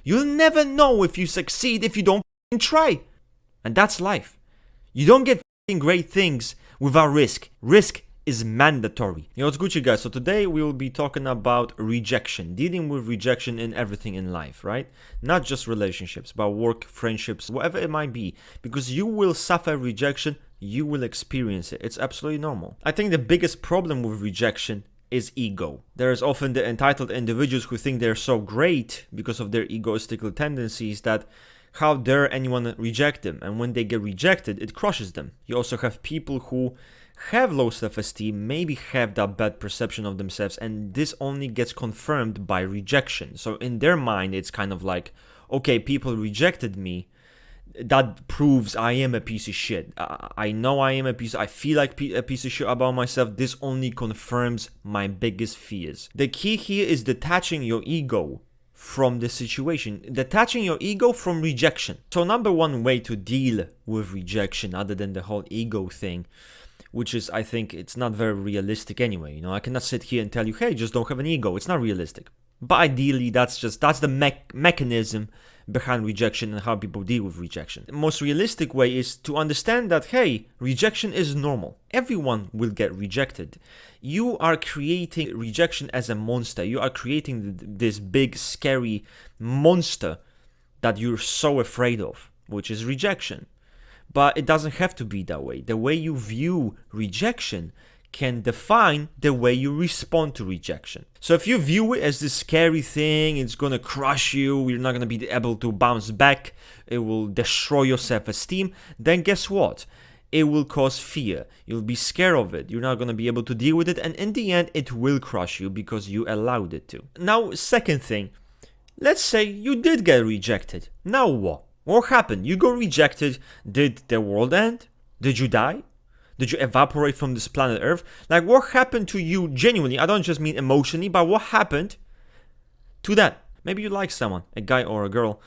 You'll never know if you succeed if you don't try. And that's life. You don't get great things without risk. Risk is mandatory. Yo, what's good, you guys? So today we will be talking about rejection, dealing with rejection in everything in life, right? Not just relationships, but work, friendships, whatever it might be. Because you will suffer rejection, you will experience it. It's absolutely normal. I think the biggest problem with rejection is ego. There is often the entitled individuals who think they're so great because of their egoistical tendencies that how dare anyone reject them, and when they get rejected, it crushes them. You also have people who have low self-esteem, maybe have that bad perception of themselves, and this only gets confirmed by rejection. So in their mind, it's kind of like, okay, people rejected me, that proves I am a piece of shit. I know I am I feel like a piece of shit about myself. This only confirms my biggest fears. The key here is detaching your ego from the situation, detaching your ego from rejection. So number one way to deal with rejection, other than the whole ego thing, which is, I think, it's not very realistic anyway. You know, I cannot sit here and tell you, hey, just don't have an ego. It's not realistic. But ideally, that's the mechanism behind rejection and how people deal with rejection. The most realistic way is to understand that, hey, rejection is normal. Everyone will get rejected. You are creating rejection as a monster. You are creating this big, scary monster that you're so afraid of, which is rejection. But it doesn't have to be that way. The way you view rejection can define the way you respond to rejection. So if you view it as this scary thing, it's gonna crush you, you're not gonna be able to bounce back, it will destroy your self-esteem, then guess what? It will cause fear. You'll be scared of it. You're not gonna be able to deal with it, and in the end, it will crush you because you allowed it to. Now, second thing, let's say you did get rejected. Now what? What happened? You got rejected. Did the world end? Did you die? Did you evaporate from this planet Earth? Like, what happened to you genuinely? I don't just mean emotionally, but what happened to that? Maybe you like someone, a guy or a girl,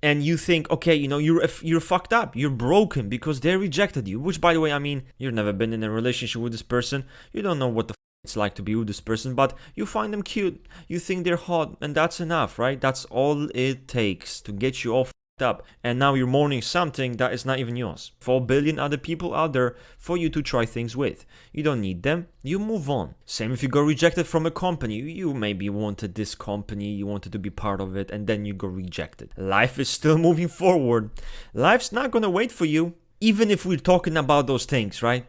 and you think, okay, you know, you're fucked up, you're broken because they rejected you. Which, by the way, I mean, you've never been in a relationship with this person. You don't know what the it's like to be with this person, but you find them cute. You think they're hot, and that's enough, right? That's all it takes to get you off up, and now you're mourning something that is not even yours. 4 billion other people out there for you to try things with. You don't need them, you move on. Same if you got rejected from a company. You maybe wanted this company, you wanted to be part of it, and then you got rejected. Life is still moving forward. Life's not gonna wait for you, even if we're talking about those things, right?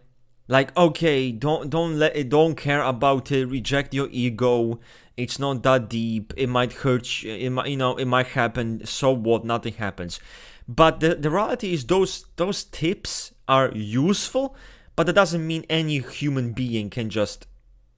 Like, okay, don't care about it, reject your ego. It's not that deep. It might hurt you. It might happen. So what? Nothing happens. But the reality is those tips are useful, but that doesn't mean any human being can just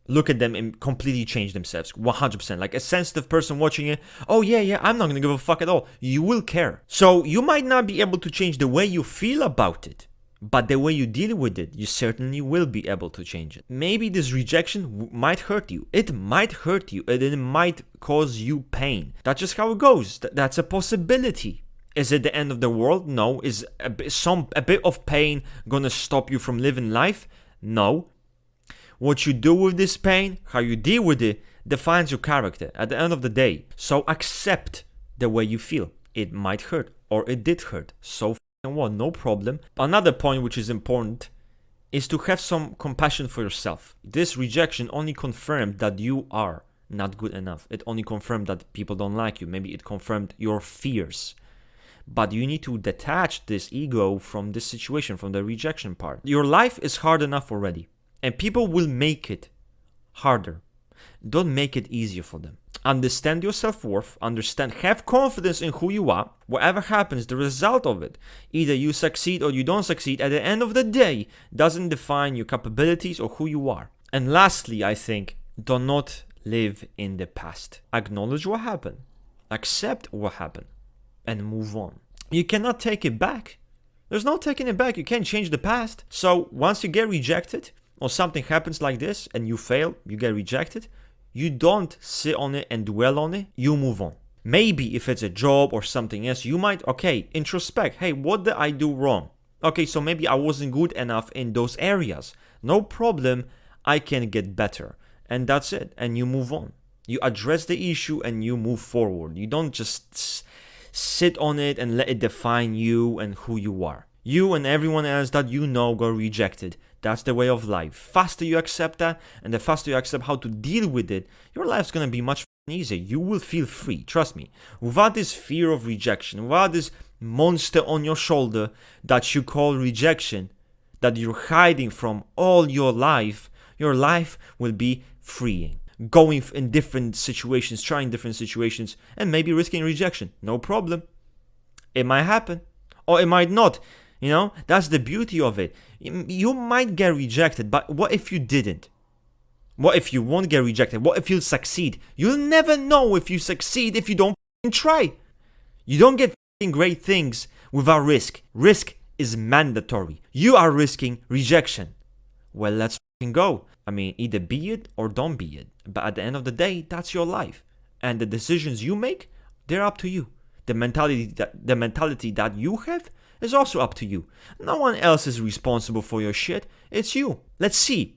look at them and completely change themselves 100%. Like a sensitive person watching it, oh yeah, I'm not gonna give a fuck at all. You will care. So you might not be able to change the way you feel about it, but the way you deal with it, you certainly will be able to change it. Maybe this rejection might hurt you. It might hurt you, and it might cause you pain. That's just how it goes. That's a possibility. Is it the end of the world? No. Is a bit of pain gonna stop you from living life? No. What you do with this pain, how you deal with it, defines your character at the end of the day. So accept the way you feel. It might hurt, or it did hurt. So what? No problem. Another point which is important is to have some compassion for yourself. This rejection only confirmed that you are not good enough. It only confirmed that people don't like you. Maybe it confirmed your fears. But you need to detach this ego from this situation, from the rejection part. Your life is hard enough already, and people will make it harder. Don't make it easier for them. Understand your self-worth, have confidence in who you are. Whatever happens, the result of it, either you succeed or you don't succeed, at the end of the day, doesn't define your capabilities or who you are. And lastly, I think, do not live in the past. Acknowledge what happened, accept what happened, and move on. You cannot take it back. There's no taking it back. You can't change the past. So once you get rejected, or something happens like this, and you fail, you get rejected, you don't sit on it and dwell on it, you move on. Maybe if it's a job or something else, you might, introspect. Hey, what did I do wrong? Okay, so maybe I wasn't good enough in those areas. No problem, I can get better. And that's it. And you move on. You address the issue and you move forward. You don't just sit on it and let it define you and who you are. You and everyone else that you know got rejected. That's the way of life. Faster you accept that, and the faster you accept how to deal with it, your life's gonna be much easier. You will feel free, trust me. Without this fear of rejection, without this monster on your shoulder that you call rejection, that you're hiding from all your life will be freeing. Going in different situations, trying different situations, and maybe risking rejection. No problem. It might happen, or it might not. You know, that's the beauty of it. You might get rejected, but what if you didn't? What if you won't get rejected? What if you'll succeed? You'll never know if you succeed if you don't try. You don't get great things without risk. Risk is mandatory. You are risking rejection. Well, let's go. I mean, either be it or don't be it. But at the end of the day, that's your life. And the decisions you make, they're up to you. The mentality that you have is also up to you. No one else is responsible for your shit. It's you. Let's see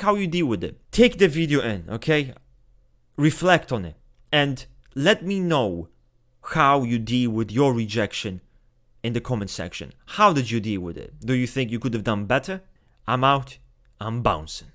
how you deal with it. Take the video in, okay? Reflect on it. And let me know how you deal with your rejection in the comment section. How did you deal with it? Do you think you could have done better? I'm out. I'm bouncing.